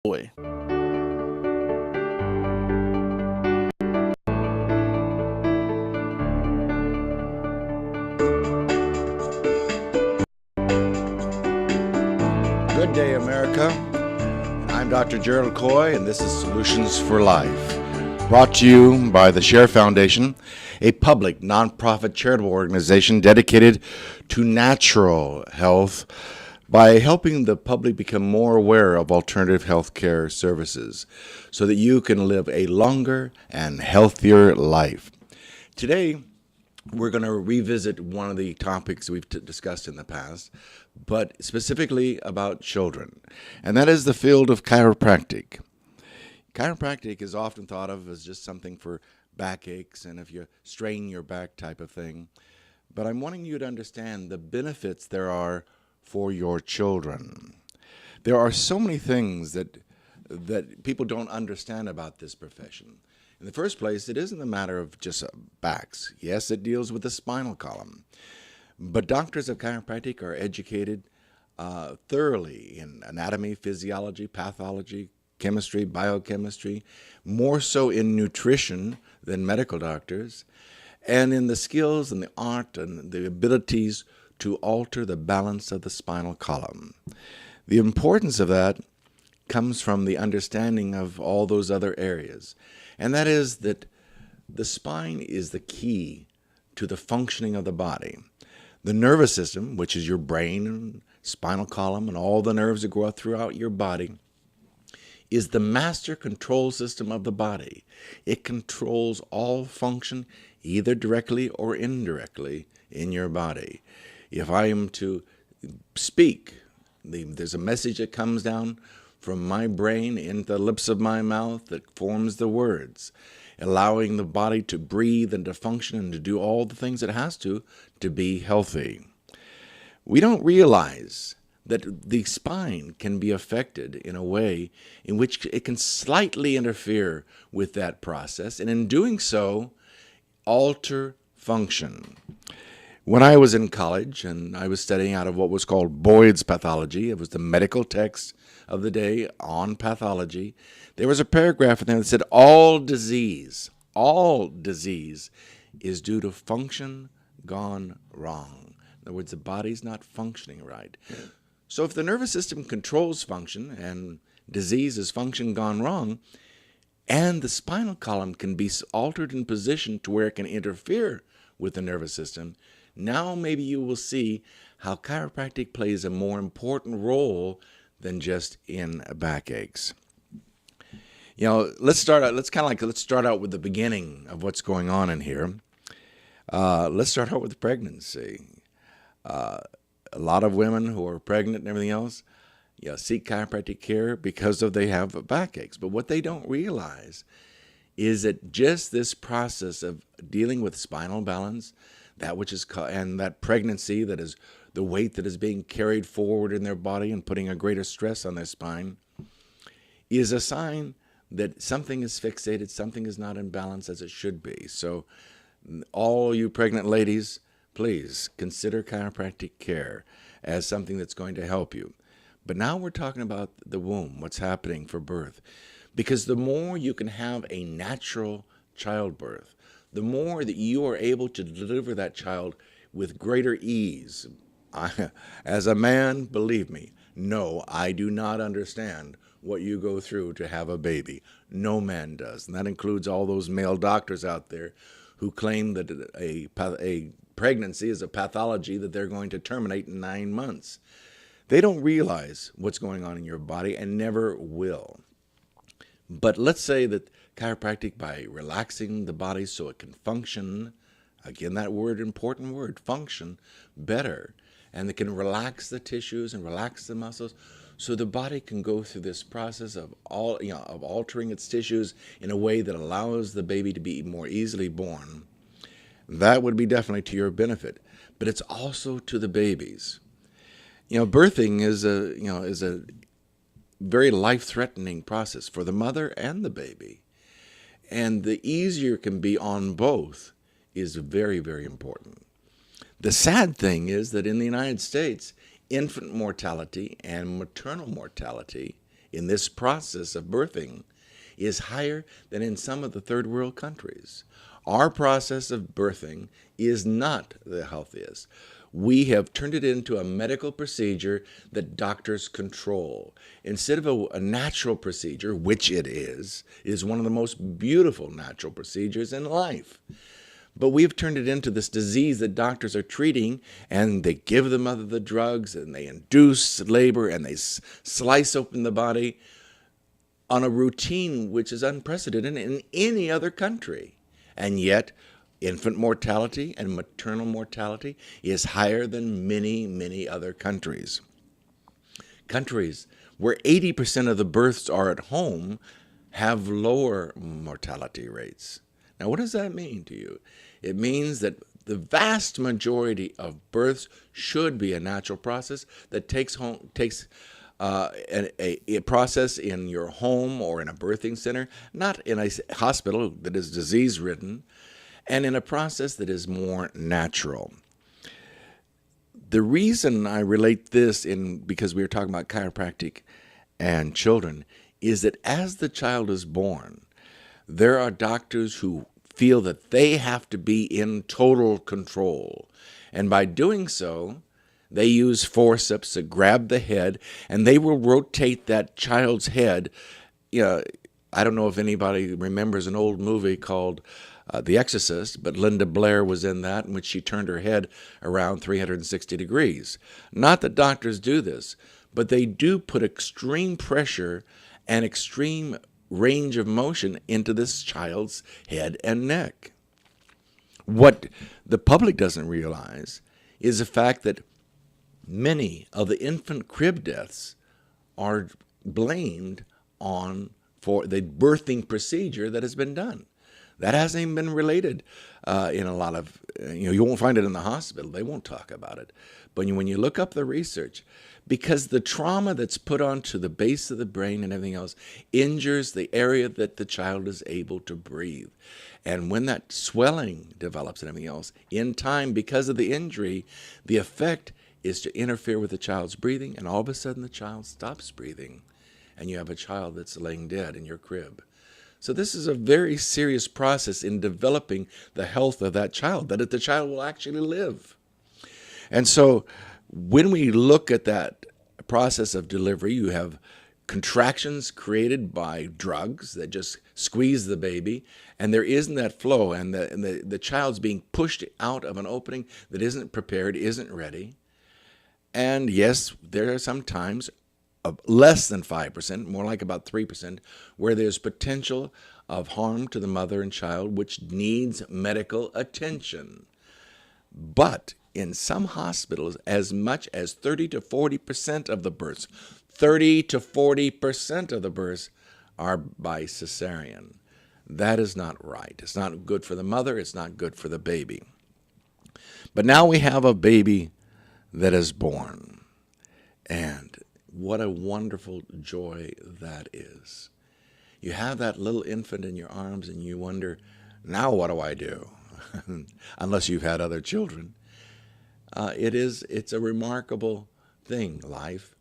Boy. Good day, America. I'm Dr. Gerald Coy, and this is Solutions for Life, brought to you by the Share Foundation, a public, nonprofit charitable organization dedicated to natural health by helping the public become more aware of alternative health care services so that you can live a longer and healthier life. Today, we're going to revisit one of the topics we've discussed in the past, but specifically about children, and that is the field of chiropractic. Chiropractic is often thought of as just something for backaches and if you strain your back type of thing, but I'm wanting you to understand the benefits there are for your children. There are so many things that people don't understand about this profession. In the first place, it isn't a matter of just backs. Yes, it deals with the spinal column. But doctors of chiropractic are educated thoroughly in anatomy, physiology, pathology, chemistry, biochemistry, more so in nutrition than medical doctors, and in the skills and the art and the abilities to alter the balance of the spinal column. The importance of that comes from the understanding of all those other areas. And that is that the spine is the key to the functioning of the body. The nervous system, which is your brain and spinal column and all the nerves that go out throughout your body, is the master control system of the body. It controls all function, either directly or indirectly, in your body. If I am to speak, there's a message that comes down from my brain into the lips of my mouth that forms the words, allowing the body to breathe and to function and to do all the things it has to be healthy. We don't realize that the spine can be affected in a way in which it can slightly interfere with that process, and in doing so, alter function. When I was in college and I was studying out of what was called Boyd's pathology, it was the medical text of the day on pathology, there was a paragraph in there that said all disease is due to function gone wrong. In other words, the body's not functioning right. So if the nervous system controls function and disease is function gone wrong, and the spinal column can be altered in position to where it can interfere with the nervous system, now maybe you will see how chiropractic plays a more important role than just in backaches. You know, let's start out with the beginning of what's going on in here. Let's start out with pregnancy. A lot of women who are pregnant and everything else, seek chiropractic care because they have backaches. But what they don't realize is that just this process of dealing with spinal balance, and that pregnancy, that is the weight that is being carried forward in their body and putting a greater stress on their spine, is a sign that something is fixated, something is not in balance as it should be. So all you pregnant ladies, please consider chiropractic care as something that's going to help you. But now we're talking about the womb, what's happening for birth. Because the more you can have a natural childbirth, the more that you are able to deliver that child with greater ease. As a man, believe me, no, I do not understand what you go through to have a baby. No man does. And that includes all those male doctors out there who claim that a pregnancy is a pathology that they're going to terminate in 9 months. They don't realize what's going on in your body and never will. But let's say that chiropractic, by relaxing the body so it can function, again, that important word, function, better, and it can relax the tissues and relax the muscles so the body can go through this process of altering its tissues in a way that allows the baby to be more easily born. That would be definitely to your benefit, but it's also to the babies. Birthing is a very life-threatening process for the mother and the baby. And the easier it can be on both is very, very important. The sad thing is that in the United States, infant mortality and maternal mortality in this process of birthing is higher than in some of the third world countries. Our process of birthing is not the healthiest. We have turned it into a medical procedure that doctors control. Instead of a natural procedure, which it is one of the most beautiful natural procedures in life. But we've turned it into this disease that doctors are treating, and they give the mother the drugs, and they induce labor, and they slice open the body on a routine which is unprecedented in any other country. And yet, infant mortality and maternal mortality is higher than many, many other countries. Countries where 80% of the births are at home have lower mortality rates. Now, what does that mean to you? It means that the vast majority of births should be a natural process that takes a process in your home or in a birthing center, not in a hospital that is disease-ridden, and in a process that is more natural. The reason I relate this because we were talking about chiropractic and children is that as the child is born, there are doctors who feel that they have to be in total control. And by doing so, they use forceps to grab the head, and they will rotate that child's head. I don't know if anybody remembers an old movie called The Exorcist, but Linda Blair was in that, in which she turned her head around 360 degrees. Not that doctors do this, but they do put extreme pressure and extreme range of motion into this child's head and neck. What the public doesn't realize is the fact that many of the infant crib deaths are blamed for the birthing procedure that has been done. That hasn't even been related in a lot of, you won't find it in the hospital. They won't talk about it. But when you look up the research, because the trauma that's put onto the base of the brain and everything else injures the area that the child is able to breathe. And when that swelling develops and everything else, in time, because of the injury, the effect is to interfere with the child's breathing, and all of a sudden the child stops breathing, and you have a child that's laying dead in your crib. So this is a very serious process in developing the health of that child, that the child will actually live. And so when we look at that process of delivery, you have contractions created by drugs that just squeeze the baby, and there isn't that flow, and the child's being pushed out of an opening that isn't prepared, isn't ready. And yes, there are some times of less than 5%, more like about 3%, where there's potential of harm to the mother and child, which needs medical attention. But in some hospitals, as much as 30 to 40% of the births, 30 to 40% of the births are by cesarean. That is not right. It's not good for the mother. It's not good for the baby. But now we have a baby that is born. And what a wonderful joy that is. You have that little infant in your arms and you wonder, now what do I do? Unless you've had other children. It's a remarkable thing, life.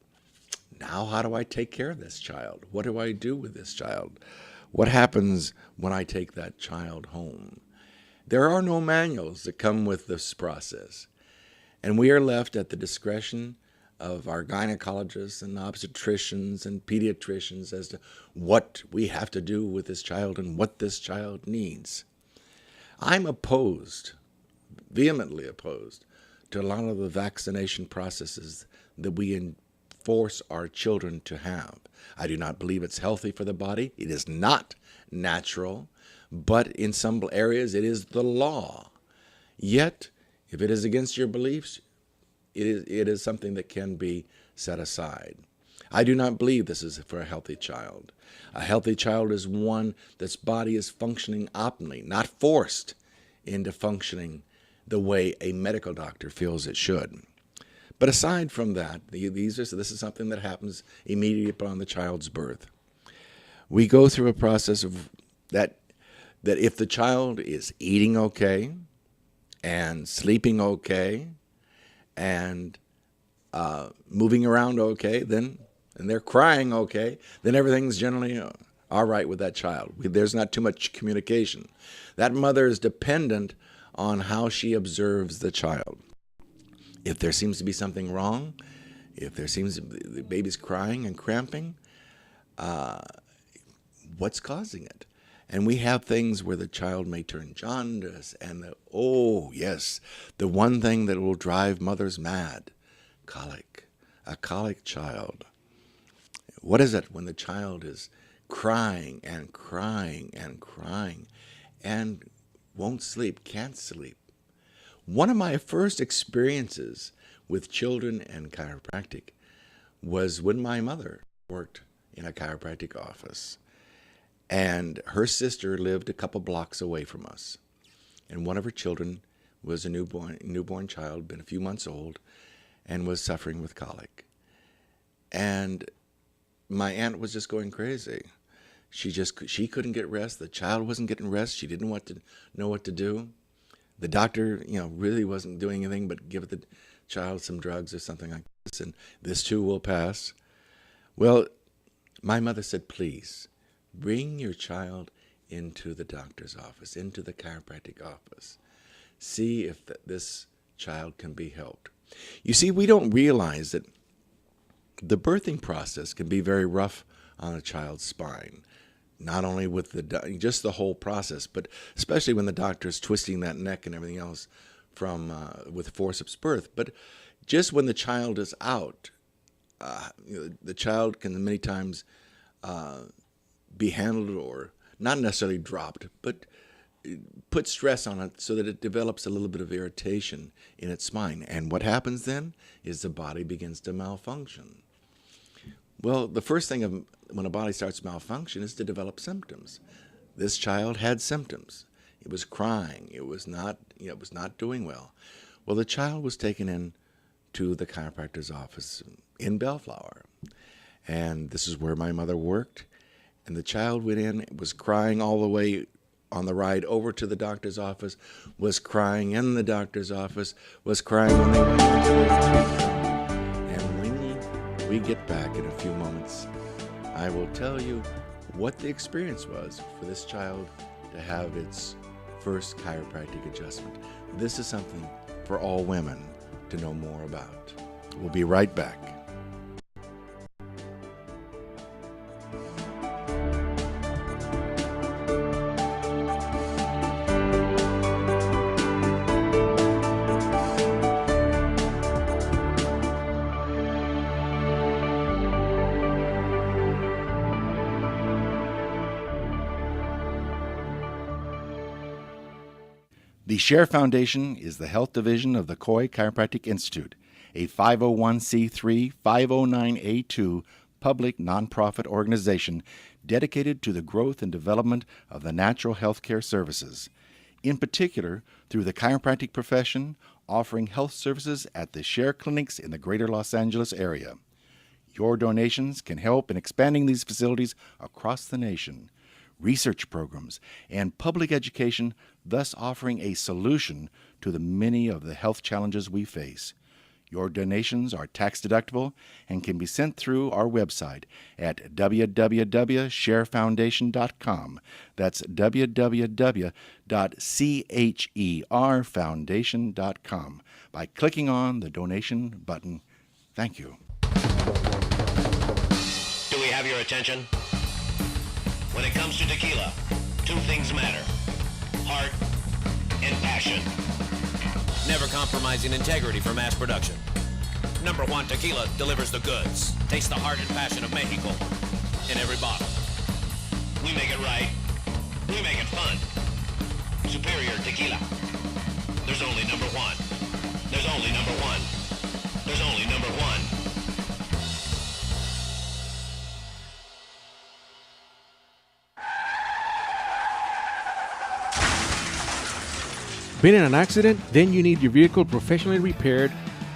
Now how do I take care of this child? What do I do with this child? What happens when I take that child home? There are no manuals that come with this process. And we are left at the discretion of our gynecologists and obstetricians and pediatricians as to what we have to do with this child and what this child needs. I'm vehemently opposed, to a lot of the vaccination processes that we force our children to have. I do not believe it's healthy for the body. It is not natural, but in some areas it is the law. Yet, if it is against your beliefs, it is something that can be set aside. I do not believe this is for a healthy child. A healthy child is one that's body is functioning optimally, not forced into functioning the way a medical doctor feels it should. But aside from that, this is something that happens immediately upon the child's birth. We go through a process of that if the child is eating okay and sleeping okay and moving around okay, then and they're crying okay, then everything's generally all right with that child. There's not too much communication. That mother is dependent on how she observes the child. If there seems to be something wrong, if there seems the baby's crying and cramping, what's causing it? And we have things where the child may turn jaundice, and the one thing that will drive mothers mad, colic, a colic child. What is it when the child is crying and crying and crying and won't sleep, can't sleep? One of my first experiences with children and chiropractic was when my mother worked in a chiropractic office. And her sister lived a couple blocks away from us. And one of her children was a newborn child, been a few months old, and was suffering with colic. And my aunt was just going crazy. She couldn't get rest. The child wasn't getting rest. She didn't know what to do. The doctor, really wasn't doing anything but give the child some drugs or something like this, and this too will pass. Well, my mother said, please, bring your child into the doctor's office, into the chiropractic office. See if this child can be helped. You see, we don't realize that the birthing process can be very rough on a child's spine. Not only with just the whole process, but especially when the doctor's twisting that neck and everything else with forceps birth. But just when the child is out, the child can many times be handled, or not necessarily dropped, but put stress on it so that it develops a little bit of irritation in its spine. And what happens then is the body begins to malfunction. Well, the first thing when a body starts to malfunction is to develop symptoms. This child had symptoms. It was crying. It was not doing well. Well, the child was taken in to the chiropractor's office in Bellflower. And this is where my mother worked. And the child went in, was crying all the way on the ride over to the doctor's office, was crying in the doctor's office, was crying when they went into the And when we get back in a few moments, I will tell you what the experience was for this child to have its first chiropractic adjustment. This is something for all women to know more about. We'll be right back. The Share Foundation is the health division of the Coy Chiropractic Institute, a 501c3 509A2 public nonprofit organization dedicated to the growth and development of the natural health care services, in particular through the chiropractic profession, offering health services at the Share clinics in the greater Los Angeles area. Your donations can help in expanding these facilities across the nation, research programs, and public education, thus offering a solution to the many of the health challenges we face. Your donations are tax-deductible and can be sent through our website at www.sharefoundation.com. That's www.cherfoundation.com by clicking on the donation button. Thank you. Do we have your attention? When it comes to tequila, two things matter: heart and passion. Never compromising integrity for mass production. Number one tequila delivers the goods. Taste the heart and passion of Mexico in every bottle. We make it right. We make it fun. Superior tequila. There's only number one. There's only number one. There's only number one. Been in an accident? Then you need your vehicle professionally repaired.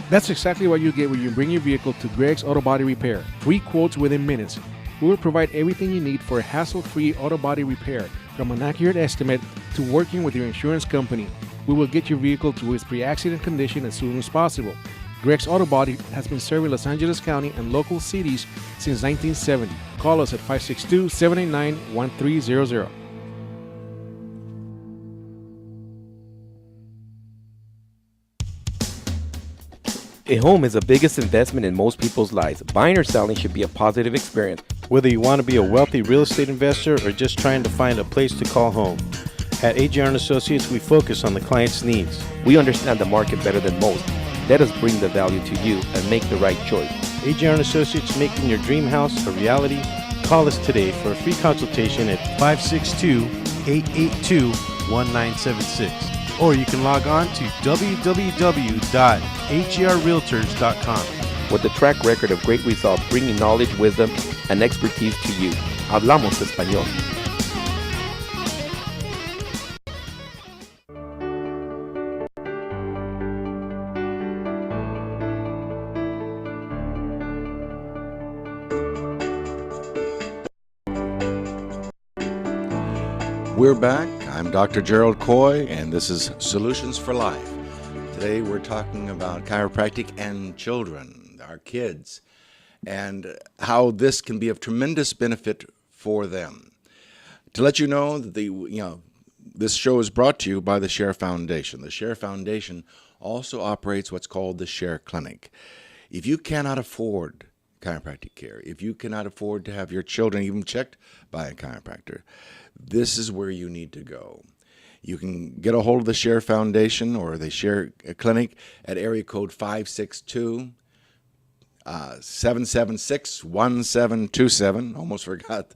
That's exactly what you get when you bring your vehicle to Greg's Auto Body Repair. Free quotes within minutes. We will provide everything you need for a hassle-free auto body repair, from an accurate estimate to working with your insurance company. We will get your vehicle to its pre-accident condition as soon as possible. Greg's Auto Body has been serving Los Angeles County and local cities since 1970. Call us at 562-789-1300. A home is the biggest investment in most people's lives. Buying or selling should be a positive experience. Whether you want to be a wealthy real estate investor or just trying to find a place to call home, at AJR & Associates, we focus on the client's needs. We understand the market better than most. Let us bring the value to you and make the right choice. AJR & Associates, making your dream house a reality. Call us today for a free consultation at 562-882-1976. Or you can log on to www.hrrealtors.com. With a track record of great results, bringing knowledge, wisdom, and expertise to you. Hablamos español. We're back. I'm Dr. Gerald Coy, and this is Solutions for Life. Today we're talking about chiropractic and children, our kids, and how this can be of tremendous benefit for them. To let you know that this show is brought to you by the Share Foundation. The Share Foundation also operates what's called the Share Clinic. If you cannot afford chiropractic care, if you cannot afford to have your children even checked by a chiropractor, this is where you need to go. You can get a hold of the Share Foundation or the Share Clinic at area code 562-776-1727. Almost forgot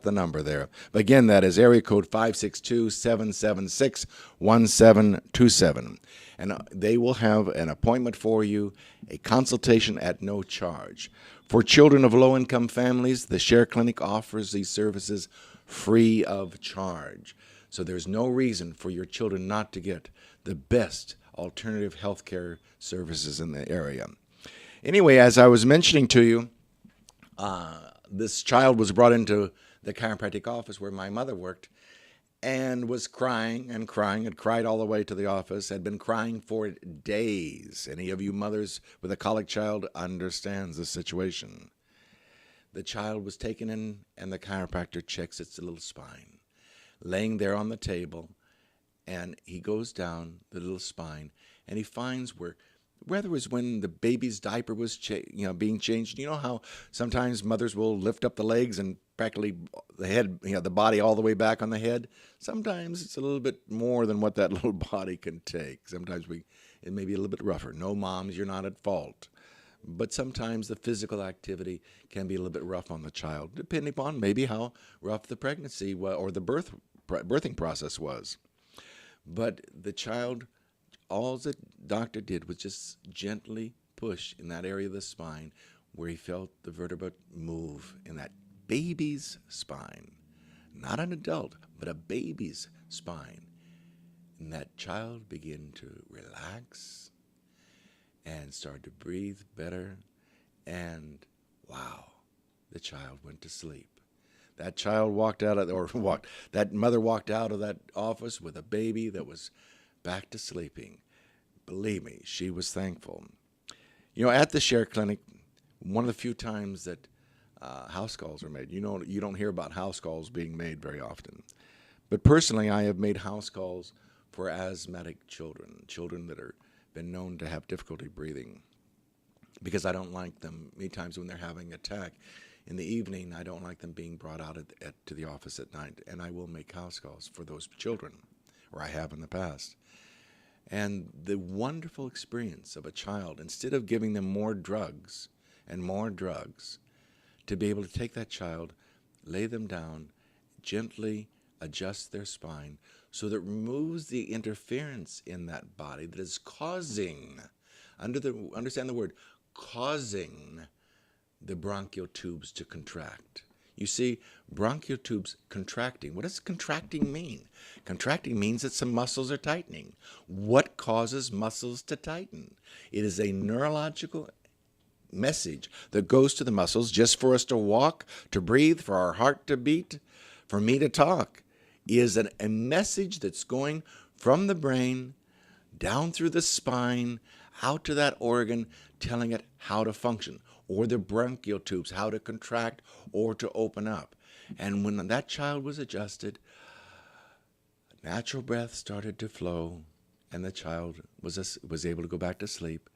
the number there. But again, that is area code 562-776-1727. And they will have an appointment for you, a consultation at no charge. For children of low-income families, the Share Clinic offers these services free of charge. So there's no reason for your children not to get the best alternative health care services in the area. Anyway, as I was mentioning to you, this child was brought into the chiropractic office where my mother worked and was crying and crying, had cried all the way to the office, had been crying for days. Any of you mothers with a colic child understands the situation. The child was taken in, and the chiropractor checks its little spine, laying there on the table, and he goes down the little spine, and he finds whether it was when the baby's diaper was being changed. You know how sometimes mothers will lift up the legs and practically the head, the body all the way back on the head? Sometimes it's a little bit more than what that little body can take. Sometimes it may be a little bit rougher. No, moms, you're not at fault. But sometimes the physical activity can be a little bit rough on the child, depending upon maybe how rough the pregnancy or the birthing process was. But the child, all the doctor did was just gently push in that area of the spine where he felt the vertebra move in that baby's spine. Not an adult, but a baby's spine. And that child began to relax and started to breathe better, and wow, the child went to sleep. That child that mother walked out of that office with a baby that was back to sleeping. Believe me, she was thankful. At the Share Clinic, one of the few times that house calls are made. You don't hear about house calls being made very often. But personally, I have made house calls for asthmatic children that are been known to have difficulty breathing, because I don't like them many times when they're having an attack in the evening. I don't like them being brought out to the office at night, and I will make house calls for those children, or I have in the past. And the wonderful experience of a child, instead of giving them more drugs and more drugs, to be able to take that child, lay them down, gently adjust their spine so that it removes the interference in that body that is causing, understand the word, causing the bronchial tubes to contract. You see, bronchial tubes contracting. What does contracting mean? Contracting means that some muscles are tightening. What causes muscles to tighten? It is a neurological message that goes to the muscles just for us to walk, to breathe, for our heart to beat, for me to talk, is a message that's going from the brain down through the spine, out to that organ, telling it how to function, or the bronchial tubes, how to contract or to open up. And when that child was adjusted, natural breath started to flow, and the child was able to go back to sleep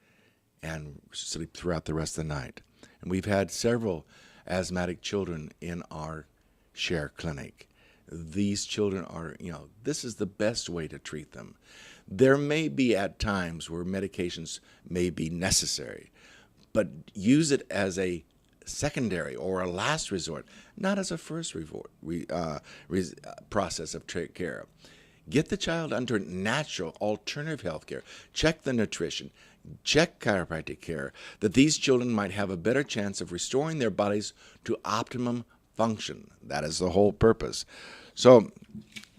and sleep throughout the rest of the night. And we've had several asthmatic children in our share clinic. These children are, this is the best way to treat them. There may be at times where medications may be necessary, but use it as a secondary or a last resort, not as a first process of care. Get the child under natural alternative health care. Check the nutrition. Check chiropractic care, that these children might have a better chance of restoring their bodies to optimum function. That is the whole purpose. So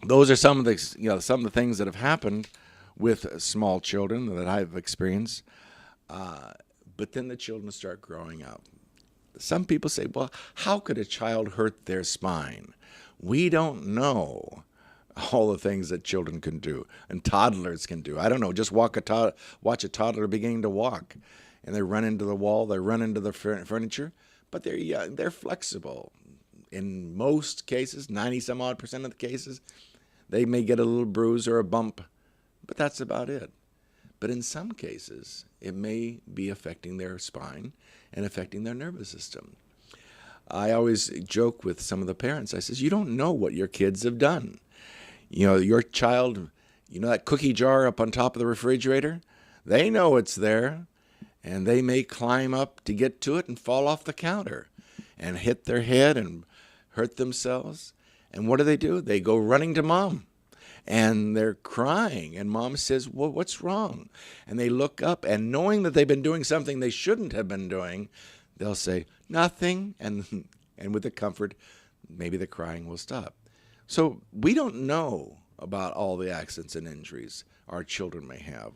those are some of the things that have happened with small children that I've experienced. But then the children start growing up. Some people say, well, how could a child hurt their spine? We don't know all the things that children can do and toddlers can do. I don't know, just watch a toddler beginning to walk, and they run into the wall, they run into the furniture, but they're flexible. In most cases, 90-some-odd% of the cases, they may get a little bruise or a bump, but that's about it. But in some cases, it may be affecting their spine and affecting their nervous system. I always joke with some of the parents. I says, you don't know what your kids have done. Your child, that cookie jar up on top of the refrigerator? They know it's there, and they may climb up to get to it and fall off the counter and hit their head and hurt themselves. And what do? They go running to mom, and they're crying, and mom says, well, what's wrong? And they look up, and knowing that they've been doing something they shouldn't have been doing, they'll say, nothing, and with the comfort, maybe the crying will stop. So we don't know about all the accidents and injuries our children may have.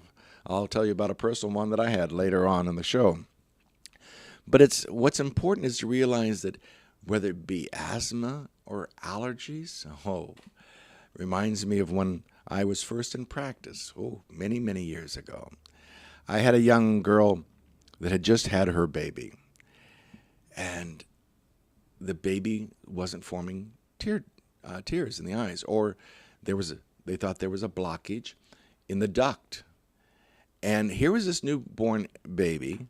I'll tell you about a personal one that I had later on in the show. But what's important is to realize that whether it be asthma or allergies, reminds me of when I was first in practice, many, many years ago. I had a young girl that had just had her baby, and the baby wasn't forming tears in the eyes, or they thought there was a blockage in the duct. And here was this newborn baby,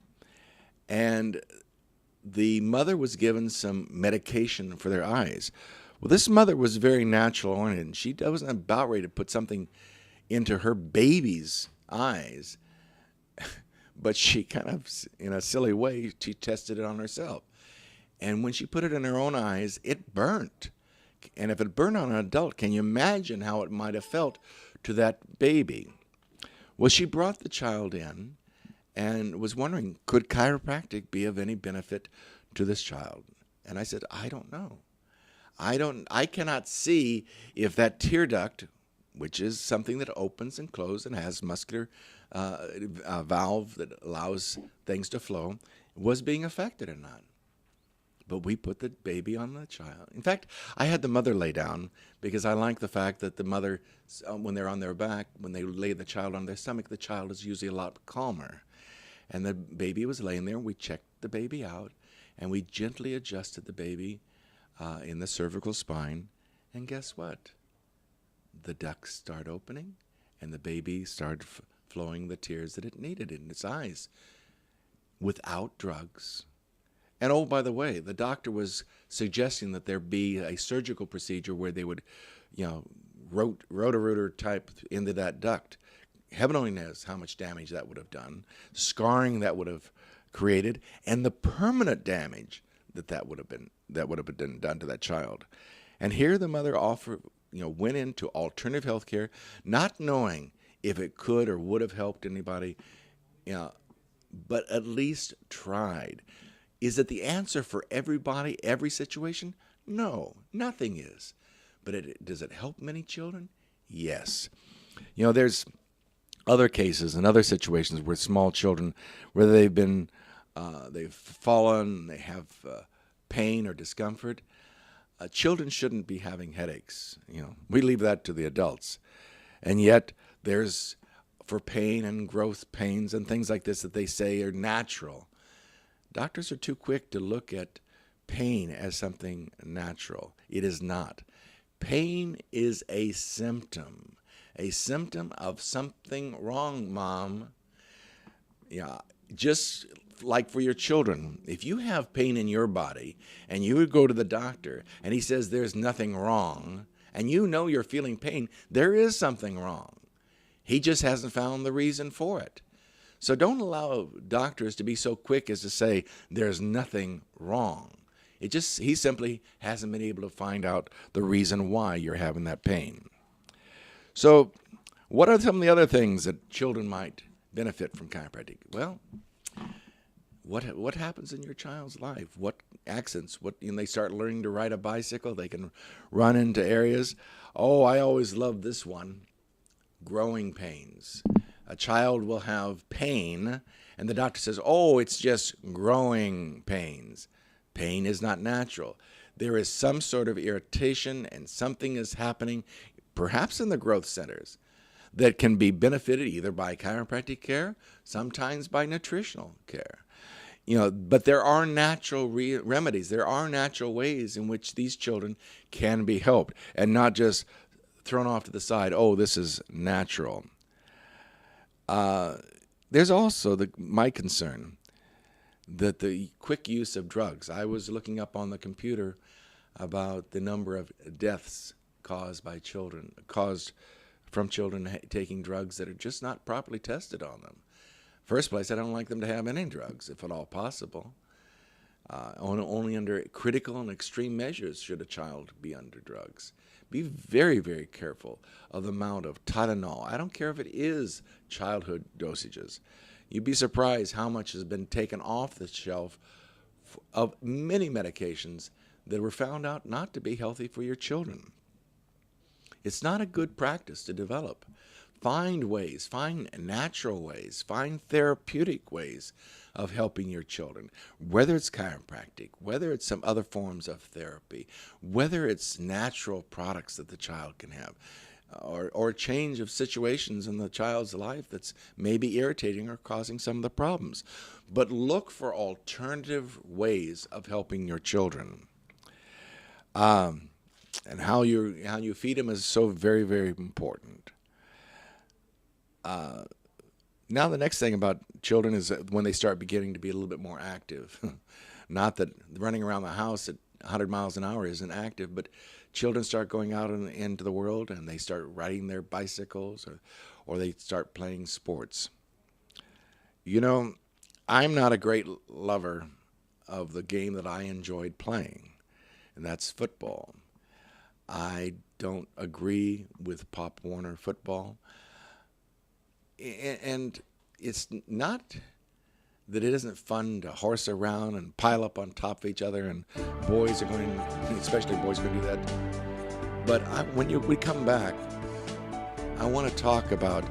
and the mother was given some medication for their eyes. Well, this mother was very natural oriented, and she wasn't about ready to put something into her baby's eyes, but she kind of, in a silly way, she tested it on herself. And when she put it in her own eyes, it burnt. And if it burned on an adult, can you imagine how it might have felt to that baby? Well, she brought the child in and was wondering, could chiropractic be of any benefit to this child? And I said, I don't know. I cannot see if that tear duct, which is something that opens and closes and has muscular valve that allows things to flow, was being affected or not. But we put the baby on the child. In fact, I had the mother lay down because I like the fact that the mother, when they're on their back, when they lay the child on their stomach, the child is usually a lot calmer. And the baby was laying there. We checked the baby out, and we gently adjusted the baby in the cervical spine. And guess what? The ducts start opening, and the baby started flowing the tears that it needed in its eyes without drugs. And oh, by the way, the doctor was suggesting that there be a surgical procedure where they would, rotor type into that duct. Heaven only knows how much damage that would have done, scarring that would have created, and the permanent damage that would have been done to that child. And here the mother went into alternative health care, not knowing if it could or would have helped anybody, but at least tried. Is it the answer for everybody, every situation? No, nothing is. But does it help many children? Yes. There's other cases and other situations where small children, whether they've fallen, they have pain or discomfort. Children shouldn't be having headaches. We leave that to the adults. And yet there's for pain and growth pains and things like this that they say are natural. Doctors are too quick to look at pain as something natural. It is not. Pain is a symptom of something wrong, Mom. Yeah, just like for your children, if you have pain in your body and you would go to the doctor and he says there's nothing wrong, and you know you're feeling pain, there is something wrong. He just hasn't found the reason for it. So don't allow doctors to be so quick as to say there's nothing wrong. He simply hasn't been able to find out the reason why you're having that pain. So what are some of the other things that children might benefit from chiropractic? Well, what happens in your child's life? What accidents? When they start learning to ride a bicycle, they can run into areas. Oh, I always love this one. Growing pains. A child will have pain, and the doctor says, oh, it's just growing pains. Pain is not natural. There is some sort of irritation, and something is happening, perhaps in the growth centers, that can be benefited either by chiropractic care, sometimes by nutritional care. But there are natural remedies. There are natural ways in which these children can be helped, and not just thrown off to the side. Oh, this is natural. There's also my concern that the quick use of drugs. I was looking up on the computer about the number of deaths caused from children taking drugs that are just not properly tested on them. First place, I don't like them to have any drugs, if at all possible. Only under critical and extreme measures should a child be under drugs. Be very, very careful of the amount of Tylenol. I don't care if it is childhood dosages. You'd be surprised how much has been taken off the shelf of many medications that were found out not to be healthy for your children. It's not a good practice to develop. Find ways, find natural ways, find therapeutic ways of helping your children, whether it's chiropractic, whether it's some other forms of therapy, whether it's natural products that the child can have, or change of situations in the child's life that's maybe irritating or causing some of the problems. But look for alternative ways of helping your children. And how you feed them is so very, very important. Now the next thing about children is when they start beginning to be a little bit more active. Not that running around the house at 100 miles an hour isn't active, but children start going out into the world and they start riding their bicycles or they start playing sports. I'm not a great lover of the game that I enjoyed playing, and that's football. I don't agree with Pop Warner football. And it's not that it isn't fun to horse around and pile up on top of each other, and especially boys are going to do that. But when we come back, I want to talk about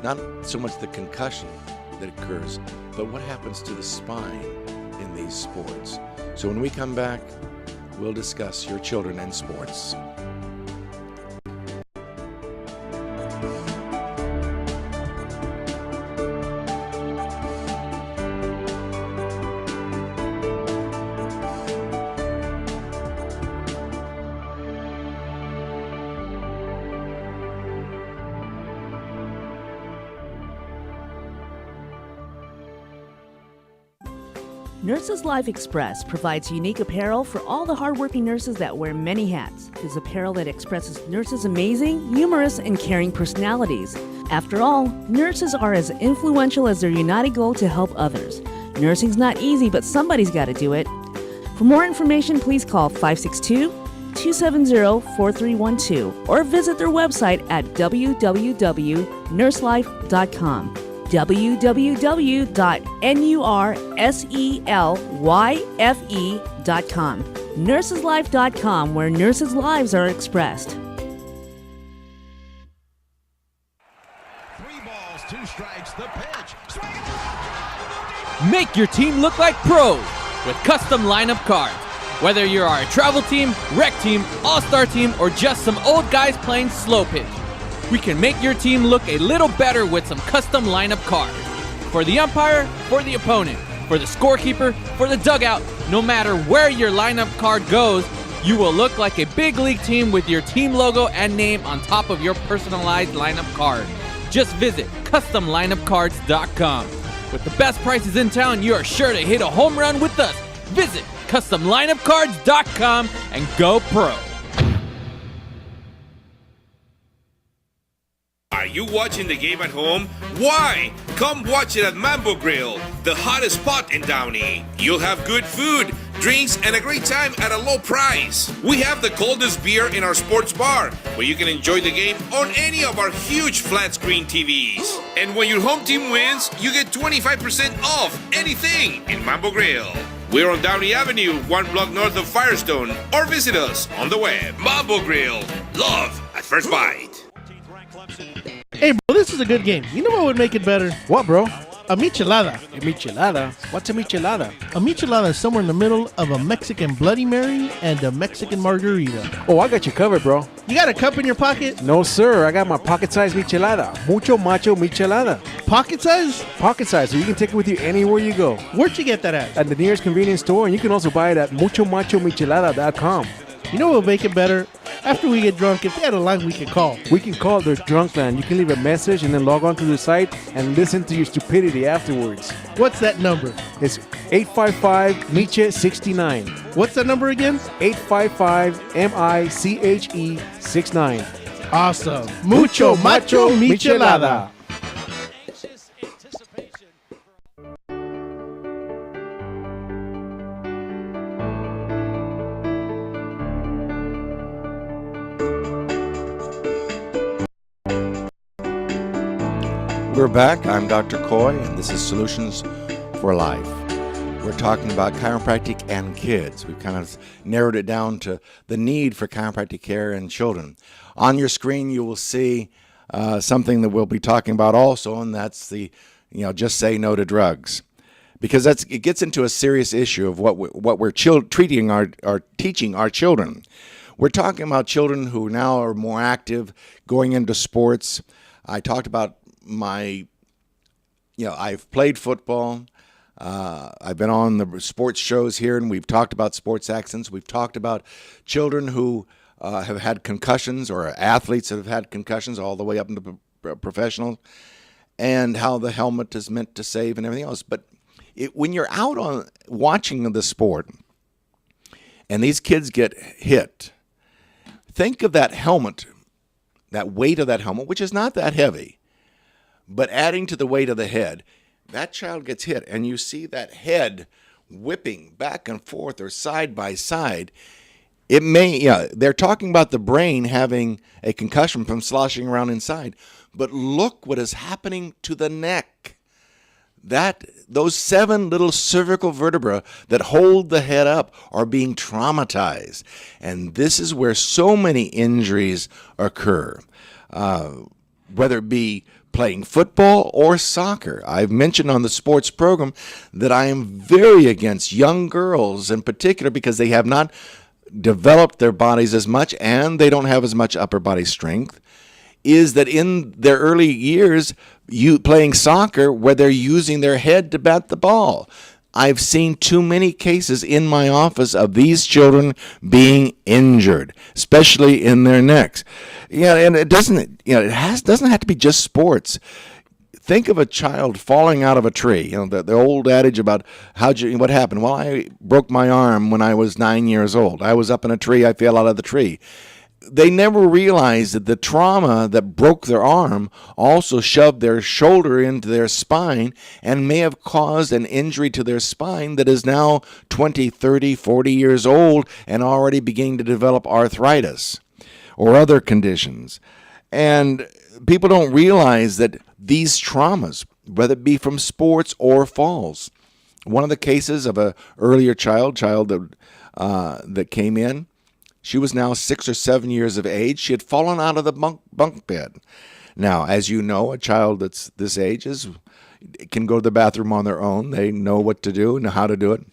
not so much the concussion that occurs, but what happens to the spine in these sports. So when we come back, we'll discuss your children and sports. Nurses Life Express provides unique apparel for all the hardworking nurses that wear many hats. It is apparel that expresses nurses' amazing, humorous, and caring personalities. After all, nurses are as influential as their united goal to help others. Nursing's not easy, but somebody's got to do it. For more information, please call 562-270-4312 or visit their website at www.nurselife.com. www.nurselyfe.com. Nurseslife.com, where nurses' lives are expressed. 3 balls, 2 strikes, the pitch. Make your team look like pros with custom lineup cards. Whether you're a travel team, rec team, all-star team, or just some old guys playing slow pitch, we can make your team look a little better with some custom lineup cards. For the umpire, for the opponent, for the scorekeeper, for the dugout, no matter where your lineup card goes, you will look like a big league team with your team logo and name on top of your personalized lineup card. Just visit CustomLineupCards.com. With the best prices in town, you are sure to hit a home run with us. Visit CustomLineupCards.com and go pro. Are you watching the game at home? Why? Come watch it at Mambo Grill, the hottest spot in Downey. You'll have good food, drinks, and a great time at a low price. We have the coldest beer in our sports bar, where you can enjoy the game on any of our huge flat screen TVs. And when your home team wins, you get 25% off anything in Mambo Grill. We're on Downey Avenue, 1 block north of Firestone, or visit us on the web. Mambo Grill, love at first bite. Hey, bro, this is a good game. You know what would make it better? What, bro? A michelada. A michelada? What's a michelada? A michelada is somewhere in the middle of a Mexican Bloody Mary and a Mexican margarita. Oh, I got you covered, bro. You got a cup in your pocket? No, sir. I got my pocket-sized michelada. Mucho macho michelada. Pocket size? Pocket size, so you can take it with you anywhere you go. Where'd you get that at? At the nearest convenience store, and you can also buy it at muchomachomichelada.com. You know what will make it better? After we get drunk, if they had a line we can call. We can call their drunk line. You can leave a message and then log on to the site and listen to your stupidity afterwards. What's that number? It's 855-MICHE-69. What's that number again? 855-MICHE-69. Awesome. Mucho macho michelada. We're back. I'm Dr. Coy, and this is Solutions for Life. We're talking about chiropractic and kids. We've kind of narrowed it down to the need for chiropractic care in children. On your screen, you will see something that we'll be talking about also, and that's the, just say no to drugs. Because it gets into a serious issue of what we're teaching our children. We're talking about children who now are more active, going into sports. I talked about I've played football. I've been on the sports shows here, and we've talked about sports accidents. We've talked about children who have had concussions, or athletes that have had concussions all the way up into professional, and how the helmet is meant to save and everything else. But when you're out on watching the sport and these kids get hit, think of that helmet, that weight of that helmet, which is not that heavy. But adding to the weight of the head, that child gets hit, and you see that head whipping back and forth or side by side. It may, they're talking about the brain having a concussion from sloshing around inside. But look what is happening to the neck. Those 7 little cervical vertebrae that hold the head up are being traumatized. And this is where so many injuries occur, whether it be playing football or soccer. I've mentioned on the sports program that I am very against young girls in particular because they have not developed their bodies as much and they don't have as much upper body strength, is that in their early years, playing soccer where they're using their head to bat the ball. I've seen too many cases in my office of these children being injured, especially in their necks. And it doesn't have to be just sports. Think of a child falling out of a tree. The old adage about what happened. Well, I broke my arm when I was 9 years old. I was up in a tree. I fell out of the tree. They never realized that the trauma that broke their arm also shoved their shoulder into their spine and may have caused an injury to their spine that is now 20, 30, 40 years old and already beginning to develop arthritis or other conditions. And people don't realize that these traumas, whether it be from sports or falls. One of the cases of a earlier child that came in, she was now 6 or 7 years of age. She had fallen out of the bunk bed. Now, as you know, a child that's this age can go to the bathroom on their own. They know what to do and how to do it.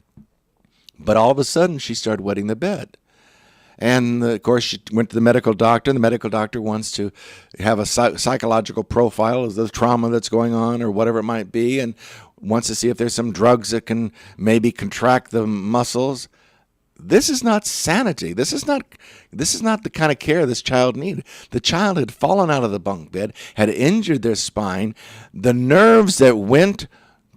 But all of a sudden, she started wetting the bed. And of course, she went to the medical doctor, and the medical doctor wants to have a psychological profile of the trauma that's going on or whatever it might be, and wants to see if there's some drugs that can maybe contract the muscles. This is not sanity. This is not the kind of care this child needed. The child had fallen out of the bunk bed, had injured their spine. The nerves that went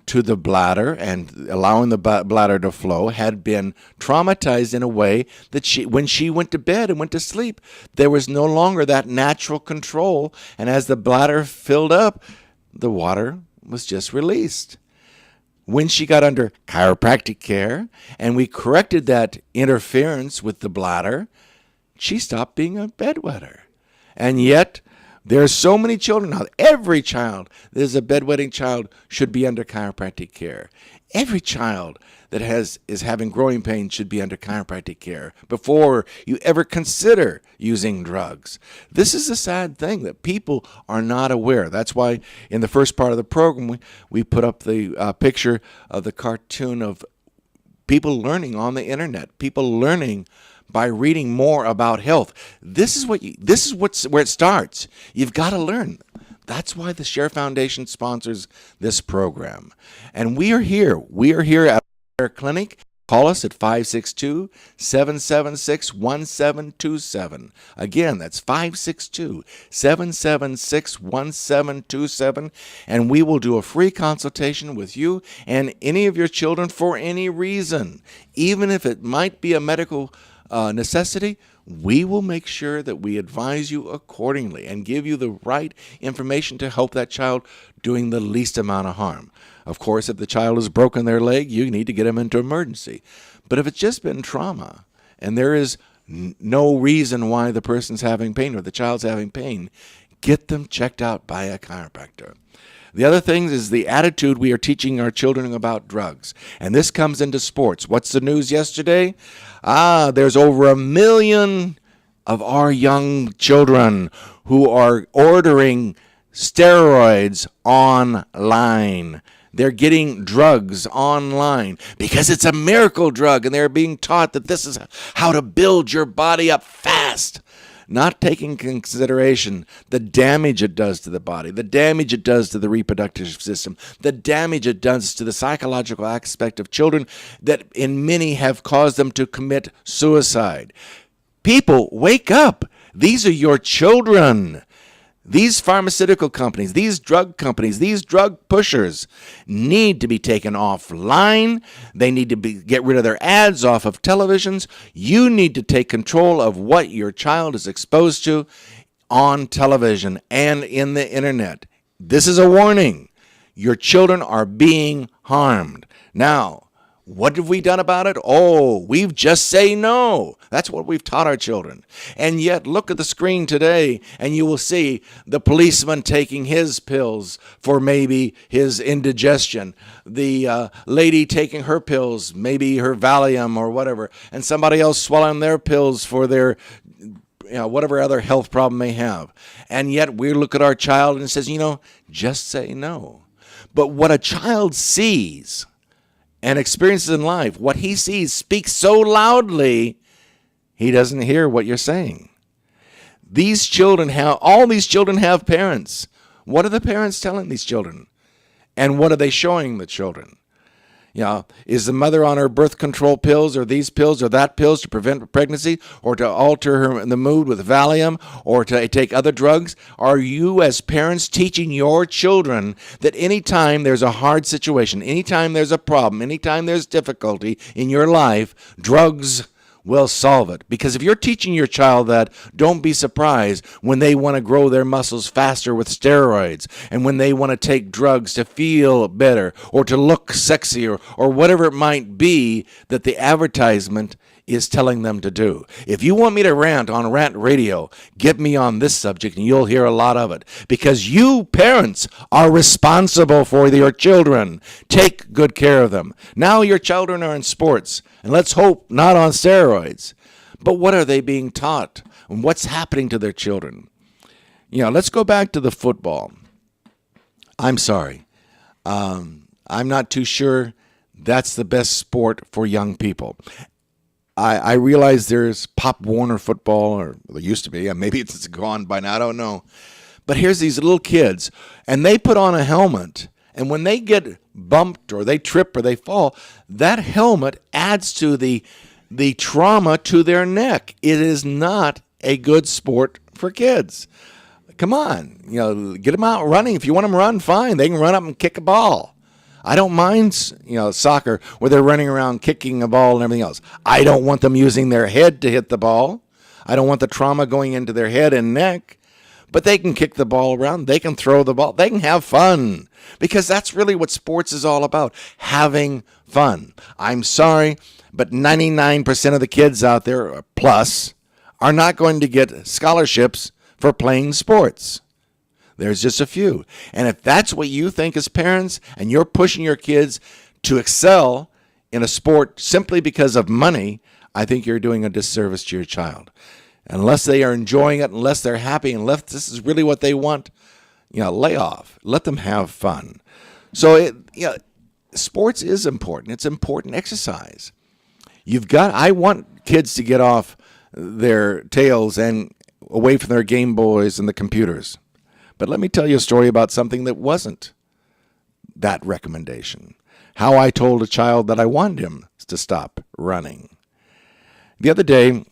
to the bladder and allowing the bladder to flow had been traumatized in a way that when she went to bed and went to sleep, there was no longer that natural control. And as the bladder filled up, the water was just released. When she got under chiropractic care and we corrected that interference with the bladder, she stopped being a bedwetter. And yet, there are so many children now. Every child that is a bedwetting child should be under chiropractic care. Every child that is having growing pains should be under chiropractic care before you ever consider using drugs. This is a sad thing that people are not aware. That's why in the first part of the program we put up the picture of the cartoon of people learning on the internet, people learning by reading more about health. This is where it starts. You've got to learn. That's why the Share Foundation sponsors this program. And we are here. We are here at our clinic. Call us at 562-776-1727. Again, that's 562-776-1727. And we will do a free consultation with you and any of your children for any reason. Even if it might be a medical necessity, we will make sure that we advise you accordingly and give you the right information to help that child doing the least amount of harm. Of course, if the child has broken their leg, you need to get them into emergency. But if it's just been trauma and there is no reason why the person's having pain or the child's having pain, get them checked out by a chiropractor. The other thing is the attitude we are teaching our children about drugs. And this comes into sports. What's the news yesterday? There's over 1 million of our young children who are ordering steroids online. They're getting drugs online because it's a miracle drug, and they're being taught that this is how to build your body up fast. Not taking consideration the damage it does to the body, the damage it does to the reproductive system, the damage it does to the psychological aspect of children that in many have caused them to commit suicide. People, wake up. These are your children. These pharmaceutical companies, these drug companies, these drug pushers need to be taken offline. They need to get rid of their ads off of televisions. You need to take control of what your child is exposed to on television and in the internet. This is a warning. Your children are being harmed. Now, what have we done about it? We've just say no. That's what we've taught our children. And yet, look at the screen today, and you will see the policeman taking his pills for maybe his indigestion, the lady taking her pills, maybe her Valium or whatever, and somebody else swallowing their pills for their whatever other health problem they have. And yet, we look at our child and it says, just say no. But what a child sees and experiences in life, what he sees speaks so loudly, he doesn't hear what you're saying. All these children have parents. What are the parents telling these children? And what are they showing the children? Is the mother on her birth control pills or these pills or that pills to prevent pregnancy or to alter the mood with Valium or to take other drugs? Are you as parents teaching your children that anytime there's a hard situation, anytime there's a problem, anytime there's difficulty in your life, drugs will solve it? Because if you're teaching your child that, don't be surprised when they want to grow their muscles faster with steroids and when they want to take drugs to feel better or to look sexier or whatever it might be that the advertisement is telling them to do. If you want me to rant on Rant Radio, get me on this subject and you'll hear a lot of it. Because you parents are responsible for your children. Take good care of them. Now your children are in sports, and let's hope not on steroids. But what are they being taught? And what's happening to their children? Let's go back to the football. I'm sorry. I'm not too sure that's the best sport for young people. I realize there's Pop Warner football, or there used to be, and maybe it's gone by now, I don't know. But here's these little kids, and they put on a helmet, and when they get bumped or they trip or they fall, that helmet adds to the trauma to their neck. It is not a good sport for kids. Come on, get them out running. If you want them to run, fine. They can run up and kick a ball. I don't mind, soccer where they're running around kicking a ball and everything else. I don't want them using their head to hit the ball. I don't want the trauma going into their head and neck. But they can kick the ball around. They can throw the ball. They can have fun, because that's really what sports is all about, having fun. I'm sorry, but 99% of the kids out there, plus, are not going to get scholarships for playing sports. There's just a few. And if that's what you think as parents, and you're pushing your kids to excel in a sport simply because of money, I think you're doing a disservice to your child. Unless they are enjoying it, unless they're happy, unless this is really what they want, lay off. Let them have fun. So, sports is important. It's important exercise. I want kids to get off their tails and away from their Game Boys and the computers. But let me tell you a story about something that wasn't that recommendation. How I told a child that I wanted him to stop running. The other day,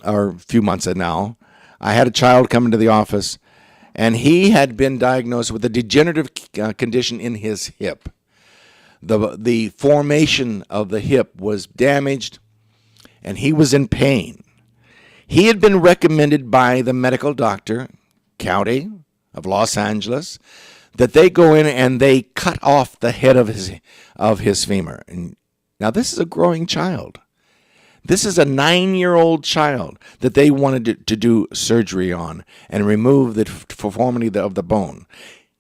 or a few months now, I had a child come into the office, and he had been diagnosed with a degenerative condition in his hip. The formation of the hip was damaged, and he was in pain. He had been recommended by the medical doctor, County of Los Angeles, that they go in and they cut off the head of his femur. And now this is a growing child. This is a 9-year-old child that they wanted to do surgery on and remove the deformity of the bone.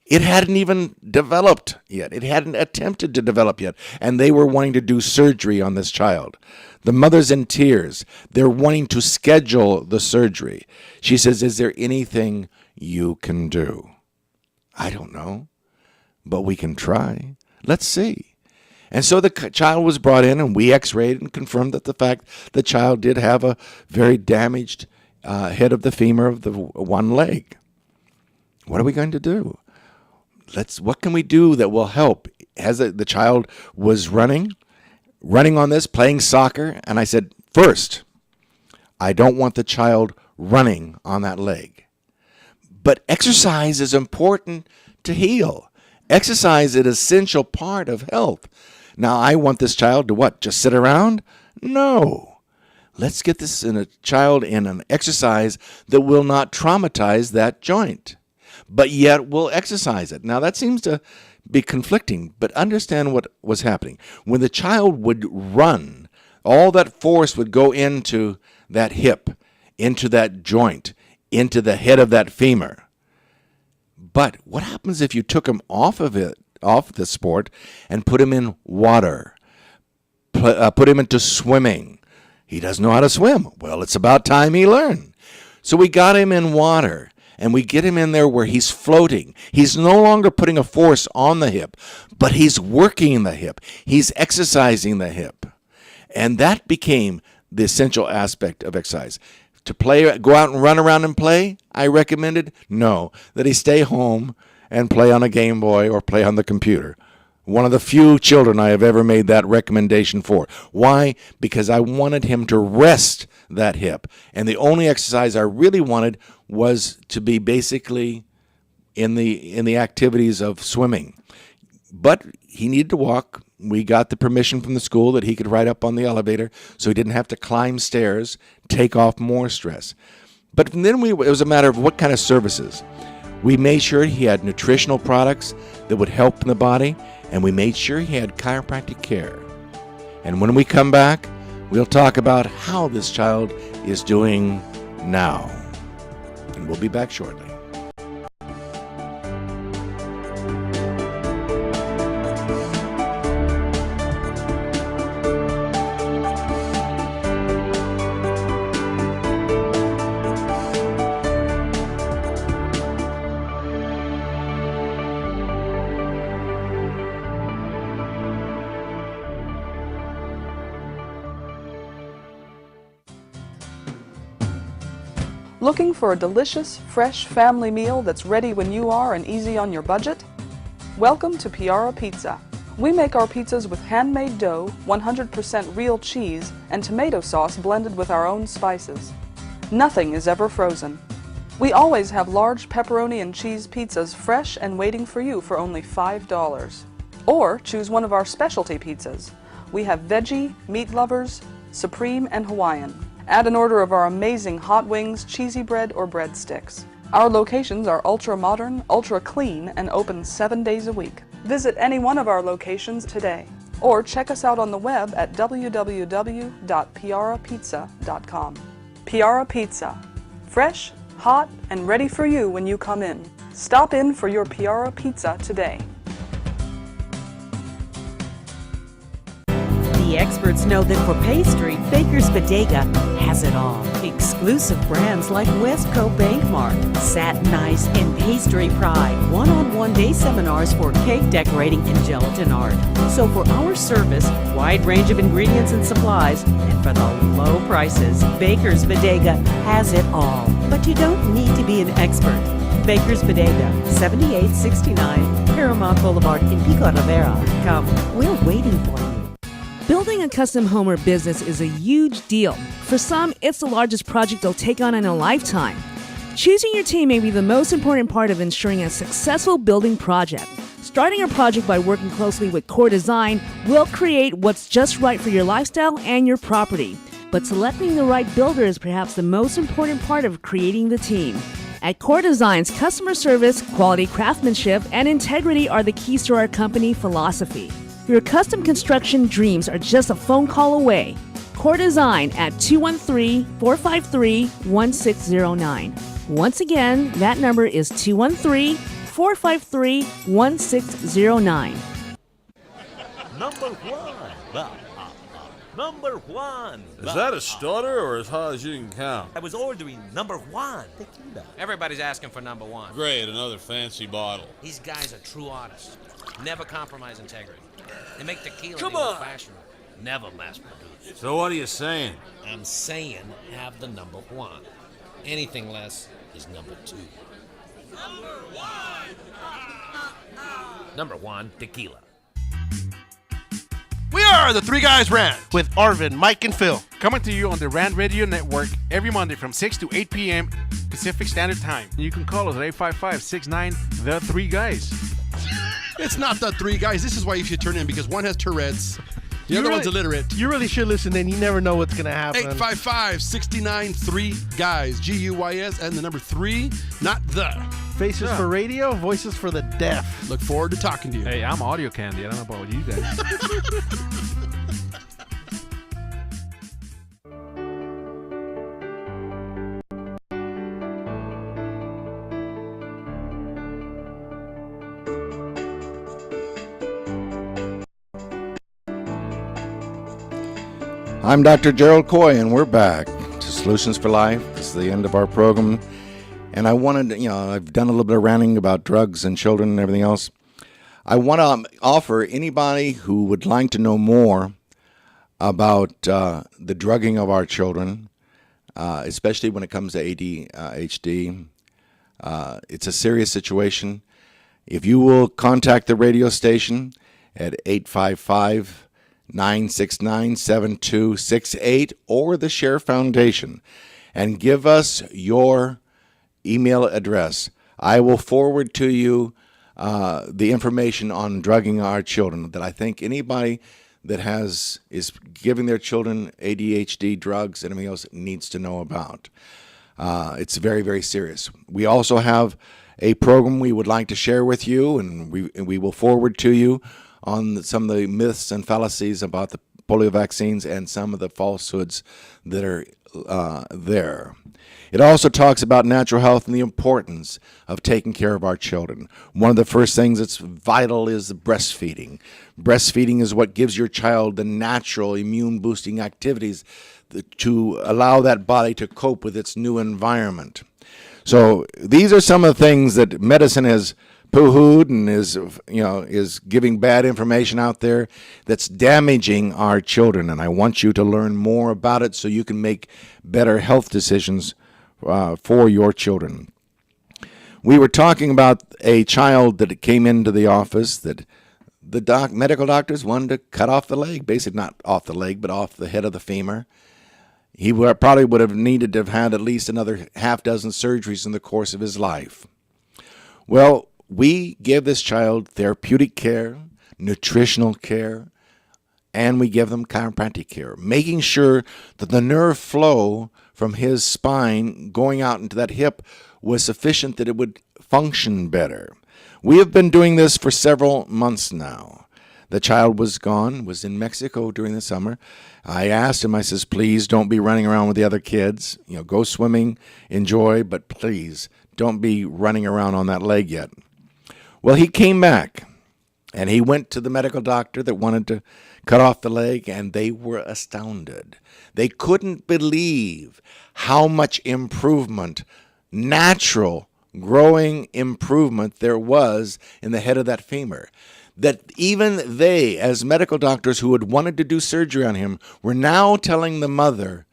It hadn't even developed yet. It hadn't attempted to develop yet. And they were wanting to do surgery on this child. The mother's in tears. They're wanting to schedule the surgery. She says, "Is there anything you can do?" I don't know, but we can try. Let's see. And so the child was brought in, and we x-rayed and confirmed that the fact the child did have a very damaged head of the femur of the one leg. What are we going to do? What can we do that will help? The child was running on this, playing soccer, and I said, first, I don't want the child running on that leg. But exercise is important to heal. Exercise is an essential part of health. Now, I want this child to what? Just sit around? No. Let's get this child in an exercise that will not traumatize that joint, but yet will exercise it. Now, that seems to be conflicting, but understand what was happening. When the child would run, all that force would go into that hip, into that joint, into the head of that femur. But what happens if you took him off the sport, and put him in water, put him into swimming? He doesn't know how to swim. Well, it's about time he learned. So we got him in water, and we get him in there where he's floating. He's no longer putting a force on the hip, but he's working the hip. He's exercising the hip. And that became the essential aspect of exercise. To play, go out and run around and play, I recommended, no, that he stay home and play on a Game Boy or play on the computer. One of the few children I have ever made that recommendation for. Why? Because I wanted him to rest that hip. And the only exercise I really wanted was to be basically in the activities of swimming. But he needed to walk. We got the permission from the school that he could ride up on the elevator so he didn't have to climb stairs, take off more stress. But then it was a matter of what kind of services. We made sure he had nutritional products that would help in the body, and we made sure he had chiropractic care. And when we come back, we'll talk about how this child is doing now. And we'll be back shortly. Looking for a delicious, fresh family meal that's ready when you are and easy on your budget? Welcome to Piara Pizza. We make our pizzas with handmade dough, 100% real cheese, and tomato sauce blended with our own spices. Nothing is ever frozen. We always have large pepperoni and cheese pizzas fresh and waiting for you for only $5. Or choose one of our specialty pizzas. We have veggie, meat lovers, supreme, and Hawaiian. Add an order of our amazing hot wings, cheesy bread, or breadsticks. Our locations are ultra-modern, ultra-clean, and open 7 days a week. Visit any one of our locations today, or check us out on the web at www.piarapizza.com. Piara Pizza. Fresh, hot, and ready for you when you come in. Stop in for your Piara Pizza today. The experts know that for pastry, Baker's Bodega has it all. Exclusive brands like Westco Bankmark, Satin Ice, and Pastry Pride. One-on-one day seminars for cake decorating and gelatin art. So for our service, wide range of ingredients and supplies, and for the low prices, Baker's Bodega has it all. But you don't need to be an expert. Baker's Bodega, 7869 Paramount Boulevard in Pico Rivera. Come, we're waiting for you. Building a custom home or business is a huge deal. For some, it's the largest project they'll take on in a lifetime. Choosing your team may be the most important part of ensuring a successful building project. Starting a project by working closely with Core Design will create what's just right for your lifestyle and your property. But selecting the right builder is perhaps the most important part of creating the team. At Core Design's customer service, quality craftsmanship, and integrity are the keys to our company philosophy. Your custom construction dreams are just a phone call away. Core Design at 213-453-1609. Once again, that number is 213-453-1609. Number one. Number one. Is that a stutter or as high as you can count? I was ordering number one tequila. Everybody's asking for number one. Great, another fancy bottle. These guys are true artists. Never compromise integrity. They make tequila Come the on. old-fashioned way. Never mass-produced. So what are you saying? I'm saying have the number one. Anything less is number two. Number one! Number one, tequila. We are the Three Guys Rant with Arvin, Mike, and Phil. Coming to you on the Rant Radio Network every Monday from 6 to 8 p.m. Pacific Standard Time. You can call us at 855-69 The Three Guys. It's not the Three Guys. This is why you should turn in, because one has Tourette's, the other one's illiterate. You really should listen in. You never know what's going to happen. 855-69 Three Guys. G-U-Y-S and the number 3, not the. Faces for radio, voices for the deaf. Look forward to talking to you. Hey, I'm audio candy. I don't know about you guys. I'm Dr. Gerald Coy, and we're back to Solutions for Life. This is the end of our program. And I wanted to, I've done a little bit of ranting about drugs and children and everything else. I want to offer anybody who would like to know more about the drugging of our children, especially when it comes to ADHD. It's a serious situation. If you will contact the radio station at 855-969-7268 or the Share Foundation and give us your email address, I will forward to you the information on drugging our children that I think anybody that is giving their children ADHD drugs and everything else needs to know about. It's very, very serious. We also have a program we would like to share with you, and we will forward to you on some of the myths and fallacies about the polio vaccines and some of the falsehoods that are there. It also talks about natural health and the importance of taking care of our children. One of the first things that's vital is breastfeeding. Breastfeeding is what gives your child the natural immune-boosting activities to allow that body to cope with its new environment. So these are some of the things that medicine has poo-hooed and is giving bad information out there that's damaging our children. And I want you to learn more about it so you can make better health decisions for your children. We were talking about a child that came into the office that the medical doctors wanted to cut off the leg, basically not off the leg, but off the head of the femur. He probably would have needed to have had at least another half dozen surgeries in the course of his life. Well, we give this child therapeutic care, nutritional care, and we give them chiropractic care, making sure that the nerve flow from his spine going out into that hip was sufficient that it would function better. We have been doing this for several months now. The child was in Mexico during the summer. I asked him, I says, please don't be running around with the other kids. Go swimming, enjoy, but please don't be running around on that leg yet. Well, he came back, and he went to the medical doctor that wanted to cut off the leg, and they were astounded. They couldn't believe how much improvement, natural growing improvement there was in the head of that femur. That even they, as medical doctors who had wanted to do surgery on him, were now telling the mother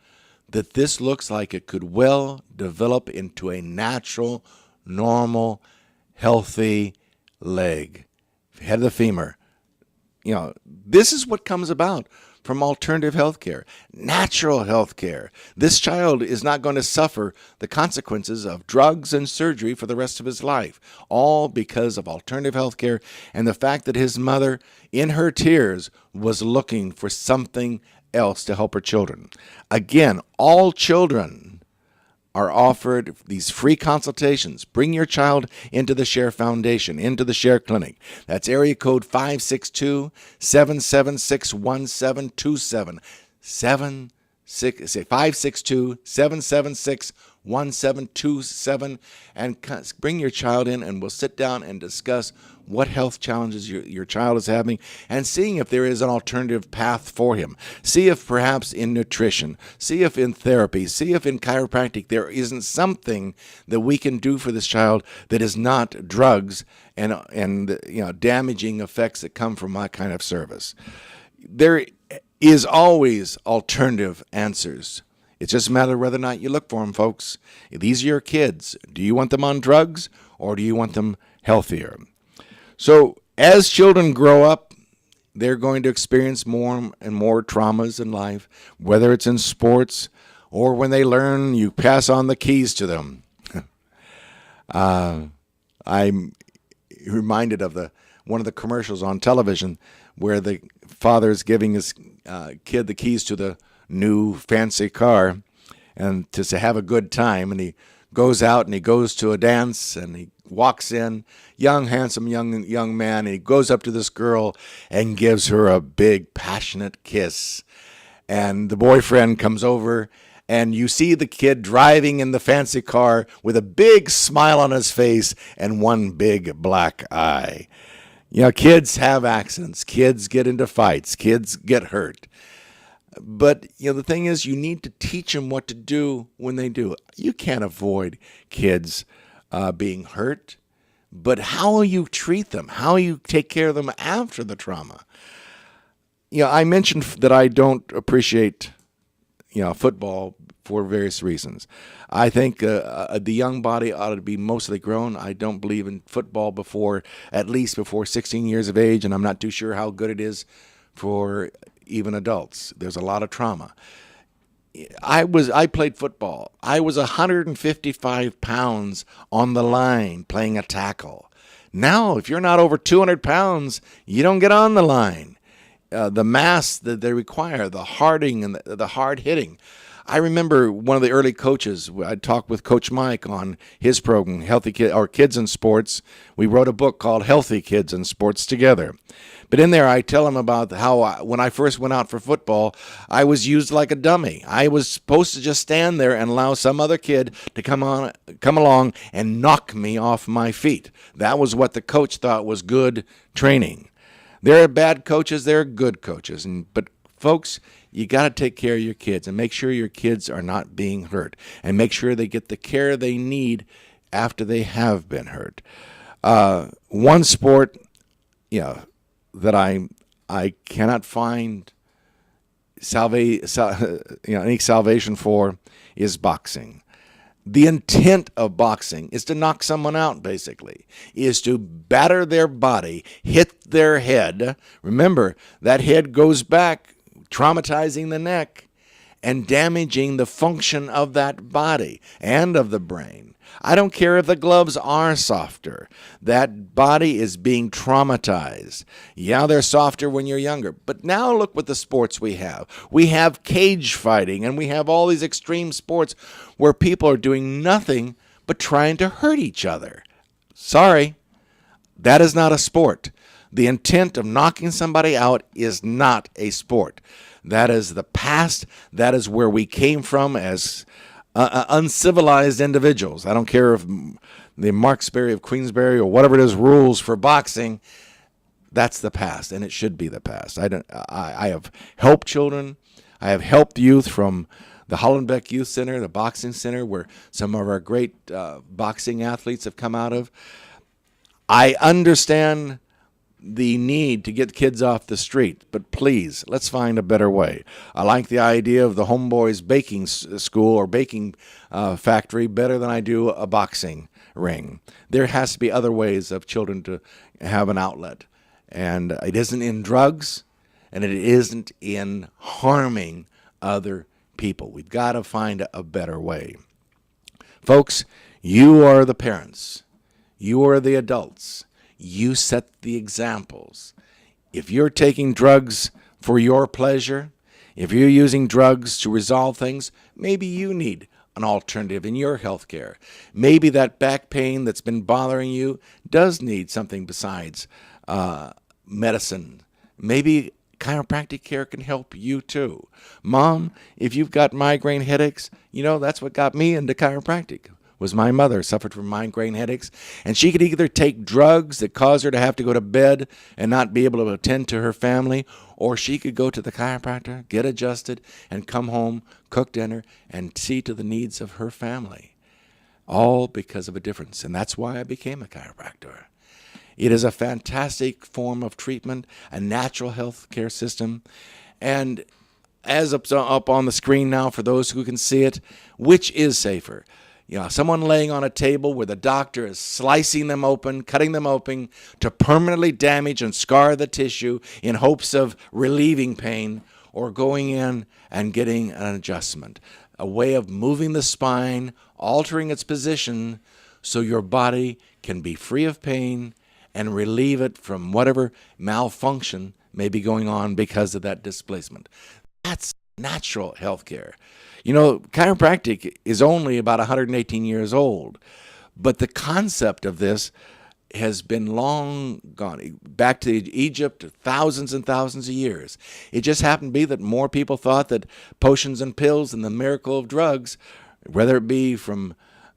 that this looks like it could well develop into a natural, normal, healthy leg, head of the femur. This is what comes about from alternative health care, natural health care. This child is not going to suffer the consequences of drugs and surgery for the rest of his life, all because of alternative health care and the fact that his mother, in her tears, was looking for something else to help her children. Again, all children are offered these free consultations. Bring your child into the Share Foundation, into the Share Clinic. That's area code 562-776-1727. 562-776-1727, and bring your child in, and we'll sit down and discuss what health challenges your child is having, and seeing if there is an alternative path for him. See if perhaps in nutrition, see if in therapy, see if in chiropractic there isn't something that we can do for this child that is not drugs and damaging effects that come from my kind of service. There is always alternative answers. It's just a matter of whether or not you look for them, folks. These are your kids. Do you want them on drugs, or do you want them healthier? So as children grow up, they're going to experience more and more traumas in life, whether it's in sports or when they learn, you pass on the keys to them. I'm reminded of one of the commercials on television where the father is giving his kid the keys to the new fancy car and to have a good time, and he goes out and he goes to a dance and he walks in, young, handsome, young man, and he goes up to this girl and gives her a big, passionate kiss. And the boyfriend comes over, and you see the kid driving in the fancy car with a big smile on his face and one big black eye. Kids have accidents. Kids get into fights. Kids get hurt. But, the thing is, you need to teach them what to do when they do. You can't avoid kids being hurt, but how you treat them, how you take care of them after the trauma. I mentioned that I don't appreciate, football for various reasons. I think the young body ought to be mostly grown. I don't believe in football at least before 16 years of age, and I'm not too sure how good it is for even adults. There's a lot of trauma. I played football. I was 155 pounds on the line playing a tackle. Now, if you're not over 200 pounds, you don't get on the line. The mass that they require, the harding and the hard hitting. I remember one of the early coaches, I talked with Coach Mike on his program, Kids in Sports. We wrote a book called Healthy Kids in Sports together. But in there, I tell him about how when I first went out for football, I was used like a dummy. I was supposed to just stand there and allow some other kid to come along and knock me off my feet. That was what the coach thought was good training. There are bad coaches, there are good coaches. But folks, you got to take care of your kids and make sure your kids are not being hurt, and make sure they get the care they need after they have been hurt. One sport, that I cannot find any salvation for is boxing. The intent of boxing is to knock someone out, basically, is to batter their body, hit their head. Remember, that head goes back, traumatizing the neck and damaging the function of that body and of the brain. I don't care if the gloves are softer. That body is being traumatized. Yeah, they're softer when you're younger. But now look what the sports we have. We have cage fighting, and we have all these extreme sports where people are doing nothing but trying to hurt each other. Sorry, that is not a sport. The intent of knocking somebody out is not a sport. That is the past. That is where we came from as uncivilized individuals. I don't care if the Marksbury of Queensbury or whatever it is rules for boxing. That's the past, and it should be the past. I have helped children. I have helped youth from the Hollenbeck Youth Center, the boxing center, where some of our great boxing athletes have come out of. I understand the need to get kids off the street, but please, let's find a better way. I like the idea of the Homeboys baking school or baking factory better than I do a boxing ring. There has to be other ways of children to have an outlet, and it isn't in drugs, and it isn't in harming other people. We've got to find a better way. Folks, you are the parents. You are the adults. You set the examples. If you're taking drugs for your pleasure, if you're using drugs to resolve things, maybe you need an alternative in your health care. Maybe that back pain that's been bothering you does need something besides medicine. Maybe chiropractic care can help you too. Mom, if you've got migraine headaches, that's what got me into chiropractic. Was my mother suffered from migraine headaches, and she could either take drugs that caused her to have to go to bed and not be able to attend to her family, or she could go to the chiropractor, get adjusted, and come home, cook dinner, and see to the needs of her family. All because of a difference, and that's why I became a chiropractor. It is a fantastic form of treatment, a natural health care system, and as up on the screen now for those who can see it, which is safer? Someone laying on a table where the doctor is slicing them open, cutting them open to permanently damage and scar the tissue in hopes of relieving pain, or going in and getting an adjustment, a way of moving the spine, altering its position so your body can be free of pain and relieve it from whatever malfunction may be going on because of that displacement. That's natural health care. Chiropractic is only about 118 years old, but the concept of this has been long gone, back to Egypt, thousands and thousands of years. It just happened to be that more people thought that potions and pills and the miracle of drugs, whether it be from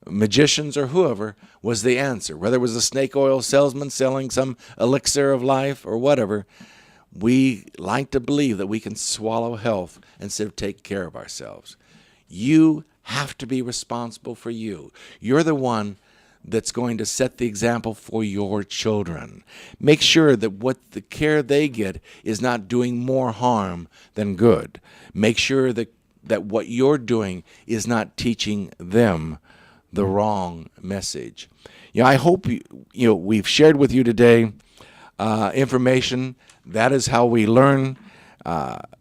magicians or whoever, was the answer. Whether it was a snake oil salesman selling some elixir of life or whatever, we like to believe that we can swallow health instead of take care of ourselves. You have to be responsible for you. You're the one that's going to set the example for your children. Make sure that what the care they get is not doing more harm than good. Make sure that what you're doing is not teaching them the wrong message. I hope we've shared with you today information. That is how we learn.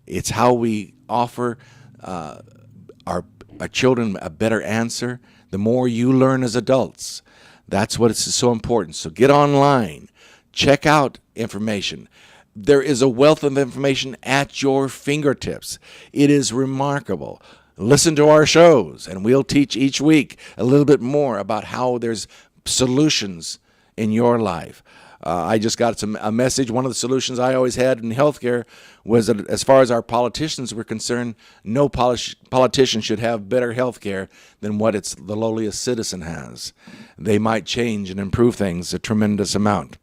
It's how we offer our children a better answer. The more you learn as adults, that's what is so important. So get online, check out information. There is a wealth of information at your fingertips. It is remarkable. Listen to our shows, and we'll teach each week a little bit more about how there's solutions in your life. I just got a message. One of the solutions I always had in healthcare was that as far as our politicians were concerned, no politician should have better healthcare than what the lowliest citizen has. They might change and improve things a tremendous amount.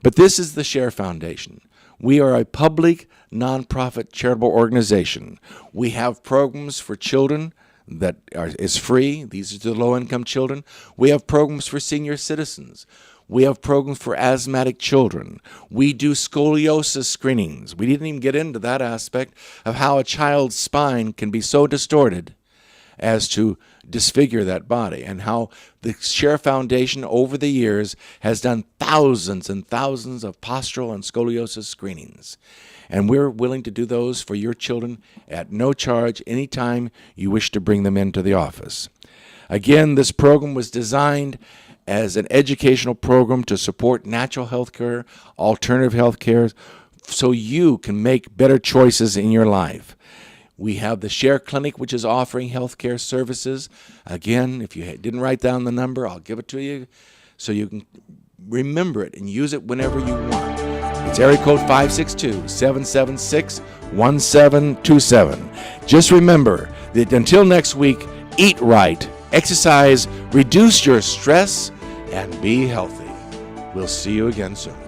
But this is the Share Foundation. We are a public, nonprofit charitable organization. We have programs for children that is free. These are to low-income children. We have programs for senior citizens. We have programs for asthmatic children. We do scoliosis screenings. We didn't even get into that aspect of how a child's spine can be so distorted as to disfigure that body, and how the Share Foundation over the years has done thousands and thousands of postural and scoliosis screenings. And we're willing to do those for your children at no charge anytime you wish to bring them into the office. Again, this program was designed as an educational program to support natural health care, alternative health care, so you can make better choices in your life. We have the Share Clinic, which is offering health care services. Again, if you didn't write down the number, I'll give it to you so you can remember it and use it whenever you want. It's area code 562-776-1727. Just remember that until next week, eat right, exercise, reduce your stress, and be healthy. We'll see you again soon.